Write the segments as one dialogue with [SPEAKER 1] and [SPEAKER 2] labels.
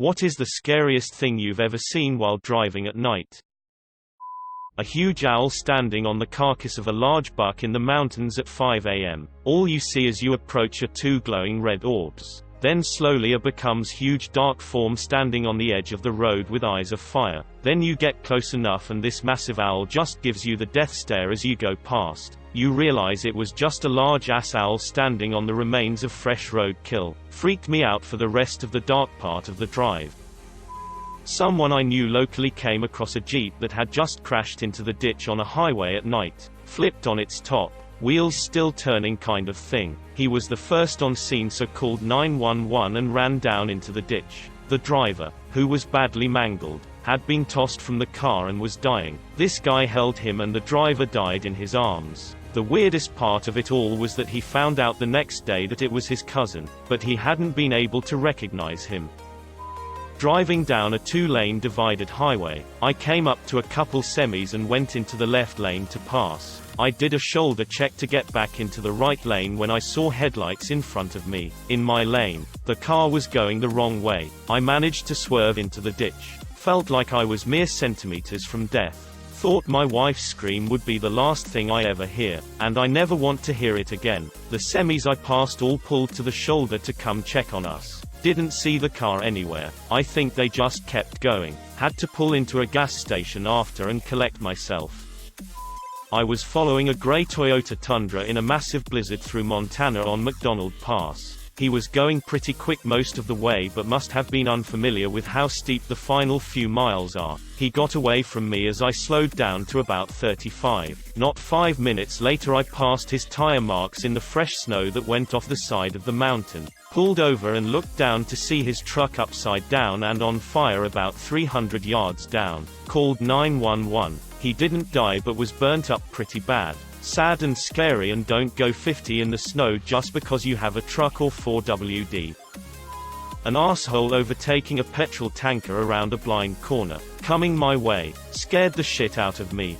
[SPEAKER 1] What is the scariest thing you've ever seen while driving at night? A huge owl standing on the carcass of a large buck in the mountains at 5 a.m. All you see as you approach are two glowing red orbs. Then slowly becomes huge dark form standing on the edge of the road with eyes of fire. Then you get close enough and this massive owl just gives you the death stare as you go past. You realize it was just a large ass owl standing on the remains of fresh roadkill. Freaked me out for the rest of the dark part of the drive. Someone I knew locally came across a Jeep that had just crashed into the ditch on a highway at night. Flipped on its top, wheels still turning kind of thing. He was the first on scene, so called 911 and ran down into the ditch. The driver, who was badly mangled, had been tossed from the car and was dying. This guy held him and the driver died in his arms. The weirdest part of it all was that he found out the next day that it was his cousin, but he hadn't been able to recognize him. Driving down a two-lane divided highway, I came up to a couple semis and went into the left lane to pass. I did a shoulder check to get back into the right lane when I saw headlights in front of me. In my lane, the car was going the wrong way. I managed to swerve into the ditch. Felt like I was mere centimeters from death. Thought my wife's scream would be the last thing I ever hear, and I never want to hear it again. The semis I passed all pulled to the shoulder to come check on us. Didn't see the car anywhere. I think they just kept going. Had to pull into a gas station after and collect myself. I was following a grey Toyota Tundra in a massive blizzard through Montana on McDonald Pass. He was going pretty quick most of the way but must have been unfamiliar with how steep the final few miles are. He got away from me as I slowed down to about 35. Not 5 minutes later I passed his tire marks in the fresh snow that went off the side of the mountain. Pulled over and looked down to see his truck upside down and on fire about 300 yards down. Called 911. He didn't die but was burnt up pretty bad. Sad and scary, and don't go 50 in the snow just because you have a truck or 4WD. An asshole overtaking a petrol tanker around a blind corner. Coming my way. Scared the shit out of me.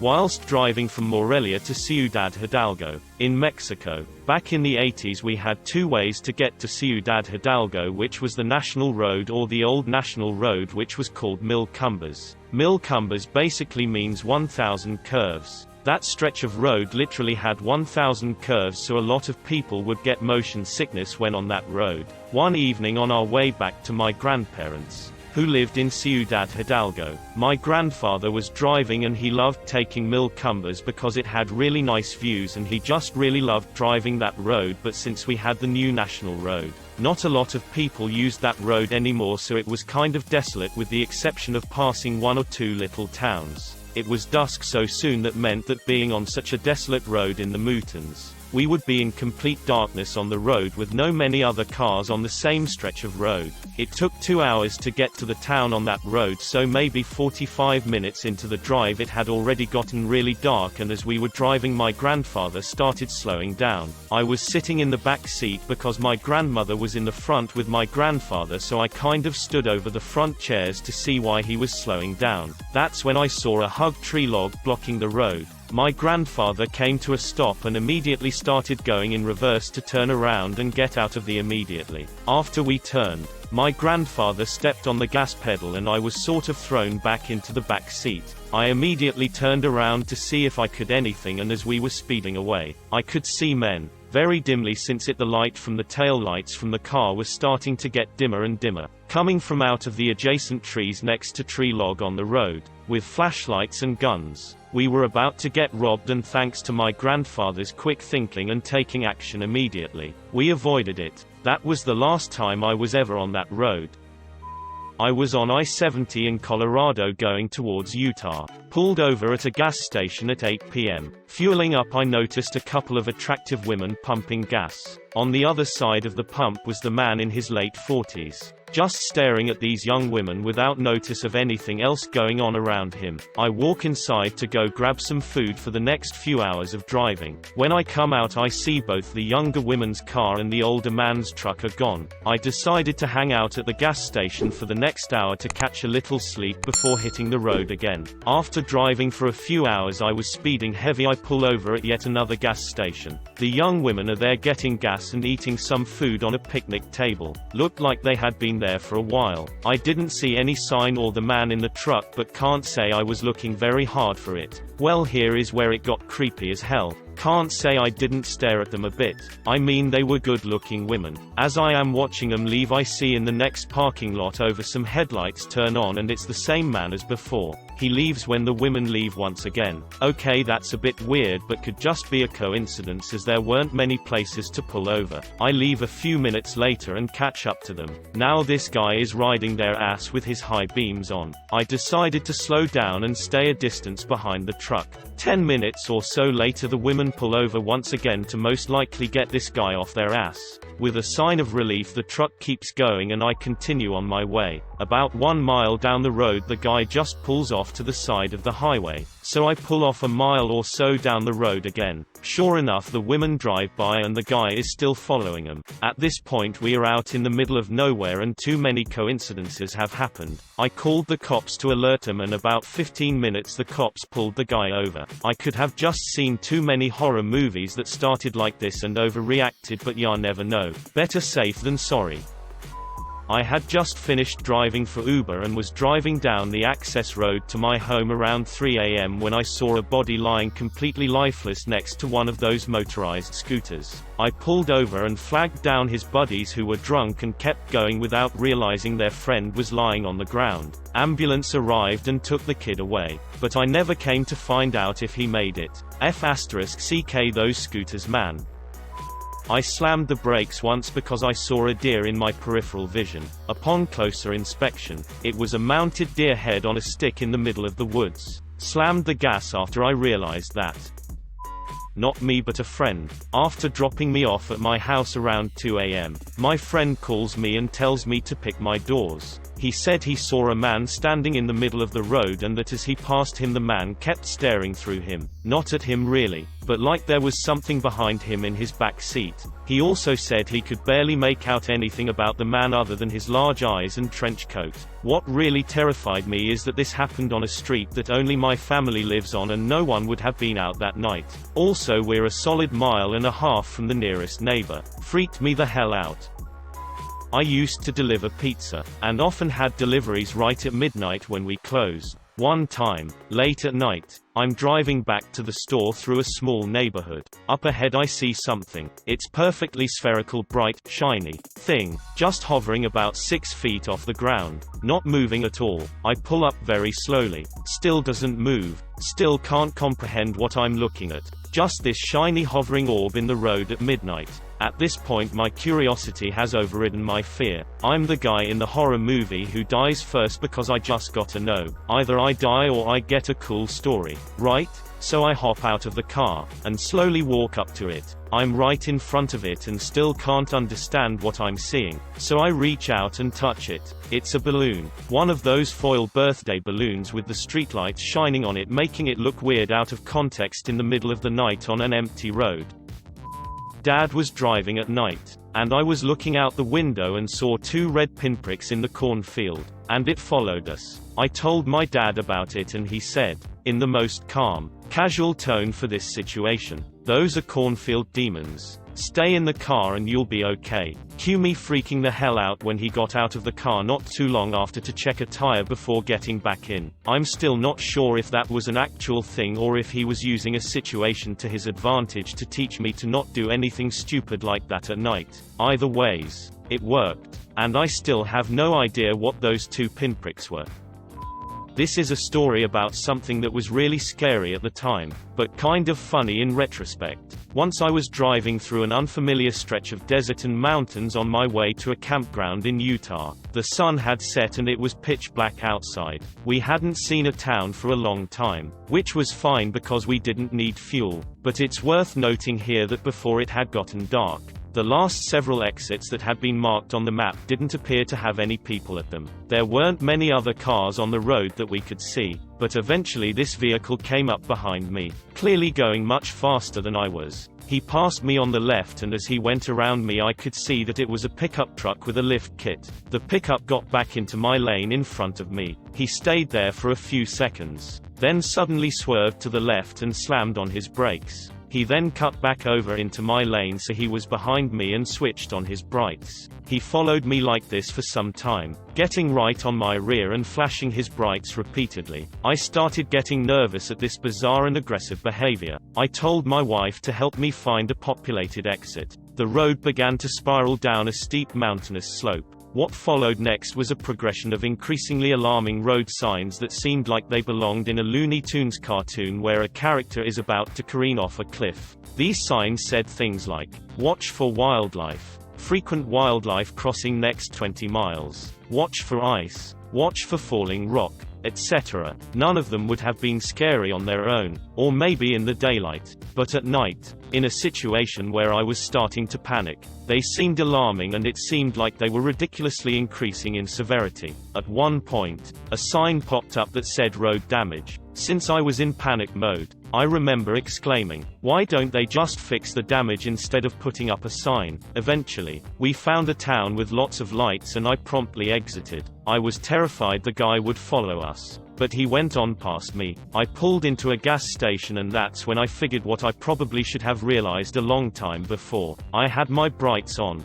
[SPEAKER 1] Whilst driving from Morelia to Ciudad Hidalgo, in Mexico. Back in the 80s we had two ways to get to Ciudad Hidalgo, which was the National Road or the Old National Road, which was called Mil Cumbres. Mil Cumbres basically means 1,000 curves. That stretch of road literally had 1,000 curves, so a lot of people would get motion sickness when on that road. One evening on our way back to my grandparents, who lived in Ciudad Hidalgo, my grandfather was driving and he loved taking Mil Cumbres because it had really nice views and he just really loved driving that road. But since we had the new national road, not a lot of people used that road anymore, so it was kind of desolate with the exception of passing one or two little towns. It was dusk so soon that meant that being on such a desolate road in the mountains, we would be in complete darkness on the road with no many other cars on the same stretch of road. It took 2 hours to get to the town on that road, so maybe 45 minutes into the drive it had already gotten really dark, and as we were driving my grandfather started slowing down. I was sitting in the back seat because my grandmother was in the front with my grandfather, so I kind of stood over the front chairs to see why he was slowing down. That's when I saw a hug tree log blocking the road. My grandfather came to a stop and immediately started going in reverse to turn around and get out of the immediately. After we turned, my grandfather stepped on the gas pedal and I was sort of thrown back into the back seat. I immediately turned around to see if I could anything, and as we were speeding away, I could see men, very dimly since the light from the tail lights from the car was starting to get dimmer and dimmer, coming from out of the adjacent trees next to tree log on the road, with flashlights and guns. We were about to get robbed, and thanks to my grandfather's quick thinking and taking action immediately, we avoided it. That was the last time I was ever on that road. I was on I-70 in Colorado going towards Utah. Pulled over at a gas station at 8 p.m. Fueling up, I noticed a couple of attractive women pumping gas. On the other side of the pump was the man in his late 40s. Just staring at these young women without notice of anything else going on around him. I walk inside to go grab some food for the next few hours of driving. When I come out I see both the younger women's car and the older man's truck are gone. I decided to hang out at the gas station for the next hour to catch a little sleep before hitting the road again. After driving for a few hours I was speeding heavy. I pull over at yet another gas station. The young women are there getting gas and eating some food on a picnic table. Looked like they had been been there for a while. I didn't see any sign or the man in the truck, but can't say I was looking very hard for it. Well, here is where it got creepy as hell. Can't say I didn't stare at them a bit. I mean, they were good-looking women. As I am watching them leave, I see in the next parking lot over some headlights turn on, and it's the same man as before. He leaves when the women leave once again. Okay, that's a bit weird, but could just be a coincidence as there weren't many places to pull over. I leave a few minutes later and catch up to them. Now this guy is riding their ass with his high beams on. I decided to slow down and stay a distance behind the truck. 10 minutes or so later, the women pull over once again to most likely get this guy off their ass. With a sign of relief, the truck keeps going and I continue on my way. About 1 mile down the road, the guy just pulls off to the side of the highway. So I pull off a mile or so down the road again. Sure enough, the women drive by and the guy is still following them. At this point, we are out in the middle of nowhere and too many coincidences have happened. I called the cops to alert them, and about 15 minutes the cops pulled the guy over. I could have just seen too many horror movies that started like this and overreacted, but ya never know. Better safe than sorry. I had just finished driving for Uber and was driving down the access road to my home around 3 a.m. when I saw a body lying completely lifeless next to one of those motorized scooters. I pulled over and flagged down his buddies who were drunk and kept going without realizing their friend was lying on the ground. Ambulance arrived and took the kid away, but I never came to find out if he made it. F***ck those scooters, man. I slammed the brakes once because I saw a deer in my peripheral vision. Upon closer inspection, it was a mounted deer head on a stick in the middle of the woods. Slammed the gas after I realized that. Not me, but a friend. After dropping me off at my house around 2 a.m., my friend calls me and tells me to pick my doors. He said he saw a man standing in the middle of the road and that as he passed him, the man kept staring through him. Not at him really, but like there was something behind him in his back seat. He also said he could barely make out anything about the man other than his large eyes and trench coat. What really terrified me is that this happened on a street that only my family lives on and no one would have been out that night. Also, we're a solid 1.5 miles from the nearest neighbor. Freaked me the hell out. I used to deliver pizza, and often had deliveries right at midnight when we closed. One time, late at night, I'm driving back to the store through a small neighborhood. Up ahead I see something. It's perfectly spherical, bright, shiny thing, just hovering about 6 feet off the ground. Not moving at all. I pull up very slowly. Still doesn't move. Still can't comprehend what I'm looking at. Just this shiny hovering orb in the road at midnight. At this point my curiosity has overridden my fear. I'm the guy in the horror movie who dies first because I just gotta know. Either I die or I get a cool story. Right? So I hop out of the car, and slowly walk up to it. I'm right in front of it and still can't understand what I'm seeing. So I reach out and touch it. It's a balloon. One of those foil birthday balloons with the streetlights shining on it, making it look weird out of context in the middle of the night on an empty road. Dad was driving at night, and I was looking out the window and saw 2 red pinpricks in the cornfield, and it followed us. I told my dad about it and he said, in the most calm, casual tone for this situation, "Those are cornfield demons. Stay in the car and you'll be okay." Cue me freaking the hell out when he got out of the car not too long after to check a tire before getting back in. I'm still not sure if that was an actual thing or if he was using a situation to his advantage to teach me to not do anything stupid like that at night. Either ways, it worked, and I still have no idea what those 2 pinpricks were. This is a story about something that was really scary at the time, but kind of funny in retrospect. Once I was driving through an unfamiliar stretch of desert and mountains on my way to a campground in Utah. The sun had set and it was pitch black outside. We hadn't seen a town for a long time, which was fine because we didn't need fuel, but it's worth noting here that before it had gotten dark, the last several exits that had been marked on the map didn't appear to have any people at them. There weren't many other cars on the road that we could see, but eventually this vehicle came up behind me, clearly going much faster than I was. He passed me on the left, and as he went around me I could see that it was a pickup truck with a lift kit. The pickup got back into my lane in front of me. He stayed there for a few seconds, then suddenly swerved to the left and slammed on his brakes. He then cut back over into my lane so he was behind me and switched on his brights. He followed me like this for some time, getting right on my rear and flashing his brights repeatedly. I started getting nervous at this bizarre and aggressive behavior. I told my wife to help me find a populated exit. The road began to spiral down a steep mountainous slope. What followed next was a progression of increasingly alarming road signs that seemed like they belonged in a Looney Tunes cartoon where a character is about to careen off a cliff. These signs said things like, "Watch for wildlife," "Frequent wildlife crossing next 20 miles," "Watch for ice," "Watch for falling rock," etc. None of them would have been scary on their own, or maybe in the daylight. But at night, in a situation where I was starting to panic, they seemed alarming and it seemed like they were ridiculously increasing in severity. At one point, a sign popped up that said road damage. Since I was in panic mode, I remember exclaiming, "Why don't they just fix the damage instead of putting up a sign?" Eventually, we found a town with lots of lights and I promptly exited. I was terrified the guy would follow us, but he went on past me. I pulled into a gas station and that's when I figured what I probably should have realized a long time before. I had my brights on.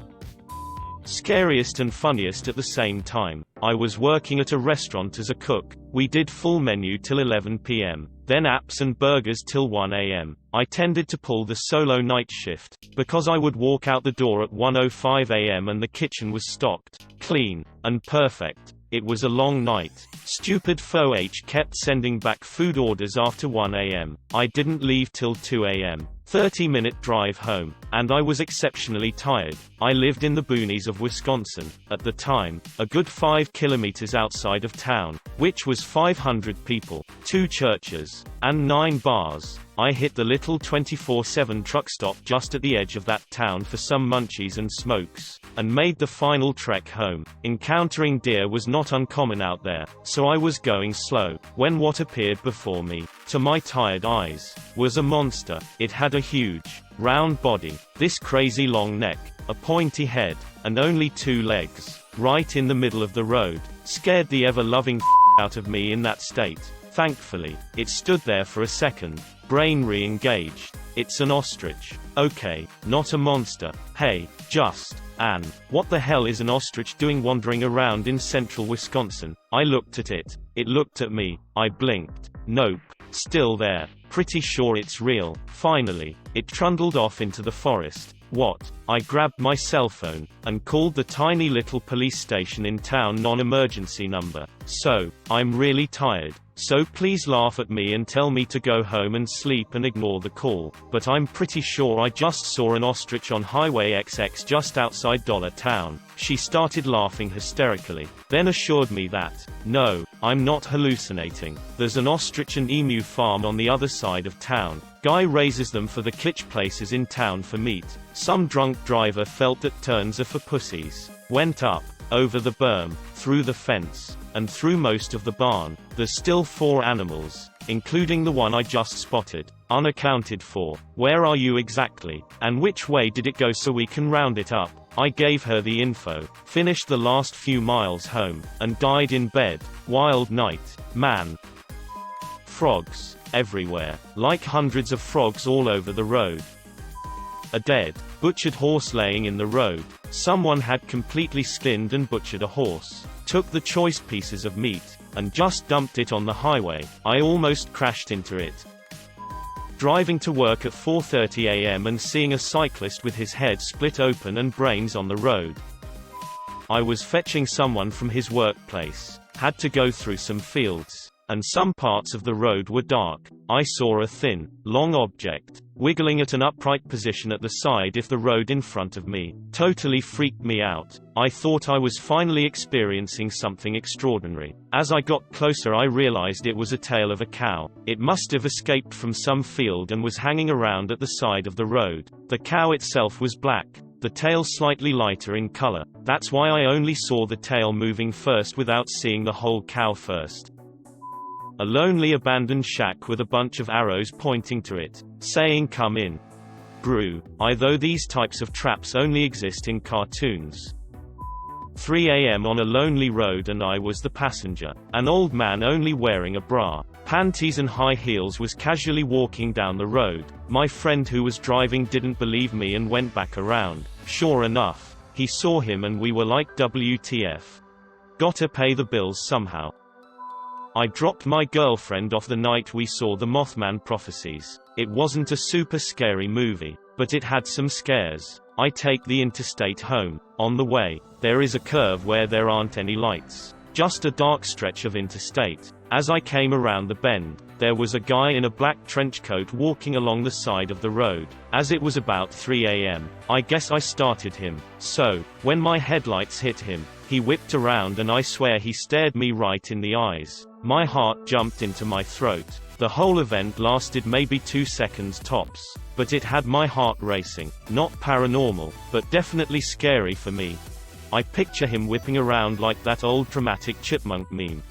[SPEAKER 1] Scariest and funniest at the same time. I was working at a restaurant as a cook. We did full menu till 11 p.m., then apps and burgers till 1 a.m. I tended to pull the solo night shift, because I would walk out the door at 1:05 a.m. and the kitchen was stocked, clean, and perfect. It was a long night. Stupid FOH kept sending back food orders after 1 a.m. I didn't leave till 2 a.m. 30-minute drive home, and I was exceptionally tired. I lived in the boonies of Wisconsin, at the time, a good 5 kilometers outside of town, which was 500 people, 2 churches, and 9 bars. I hit the little 24/7 truck stop just at the edge of that town for some munchies and smokes, and made the final trek home. Encountering deer was not uncommon out there, so I was going slow, when what appeared before me, to my tired eyes, was a monster. It had a huge, round body, this crazy long neck, a pointy head, and only 2 legs, right in the middle of the road. Scared the ever-loving out of me in that state. Thankfully, it stood there for a second, brain re-engaged. It's an ostrich. Okay, not a monster. Hey, just an. What the hell is an ostrich doing wandering around in central Wisconsin? I looked at it. It looked at me. I blinked. Nope. Still there. Pretty sure it's real. Finally, it trundled off into the forest. What? I grabbed my cell phone, and called the tiny little police station in town non-emergency number. So, I'm really tired, so please laugh at me and tell me to go home and sleep and ignore the call. But I'm pretty sure I just saw an ostrich on Highway XX just outside Dollar Town. She started laughing hysterically, then assured me that, no, I'm not hallucinating. There's an ostrich and emu farm on the other side of town. Guy raises them for the kitsch places in town for meat. Some drunk driver felt that turns are for pussies. Went up, over the berm, through the fence, and through most of the barn. There's still 4 animals, including the one I just spotted, unaccounted for. Where are you exactly? And which way did it go so we can round it up? I gave her the info, finished the last few miles home, and died in bed. Wild night, man. Frogs everywhere, like hundreds of frogs all over the road. A dead, butchered horse laying in the road. Someone had completely skinned and butchered a horse, took the choice pieces of meat, and just dumped it on the highway. I almost crashed into it. Driving to work at 4:30 a.m. and seeing a cyclist with his head split open and brains on the road. I was fetching someone from his workplace, had to go through some fields, and some parts of the road were dark. I saw a thin, long object, wiggling at an upright position at the side of the road in front of me. Totally freaked me out. I thought I was finally experiencing something extraordinary. As I got closer I realized it was a tail of a cow. It must have escaped from some field and was hanging around at the side of the road. The cow itself was black, the tail slightly lighter in color. That's why I only saw the tail moving first without seeing the whole cow first. A lonely abandoned shack with a bunch of arrows pointing to it, saying come in. Brew. Though these types of traps only exist in cartoons. 3 a.m. on a lonely road and I was the passenger. An old man only wearing a bra, panties and high heels was casually walking down the road. My friend who was driving didn't believe me and went back around. Sure enough, he saw him and we were like WTF. Gotta pay the bills somehow. I dropped my girlfriend off the night we saw The Mothman Prophecies. It wasn't a super scary movie, but it had some scares. I take the interstate home. On the way, there is a curve where there aren't any lights. Just a dark stretch of interstate. As I came around the bend, there was a guy in a black trench coat walking along the side of the road. As it was about 3 a.m., I guess I started him. So, when my headlights hit him, he whipped around and I swear he stared me right in the eyes. My heart jumped into my throat. The whole event lasted maybe 2 seconds tops, but it had my heart racing. Not paranormal, but definitely scary for me. I picture him whipping around like that old dramatic chipmunk meme.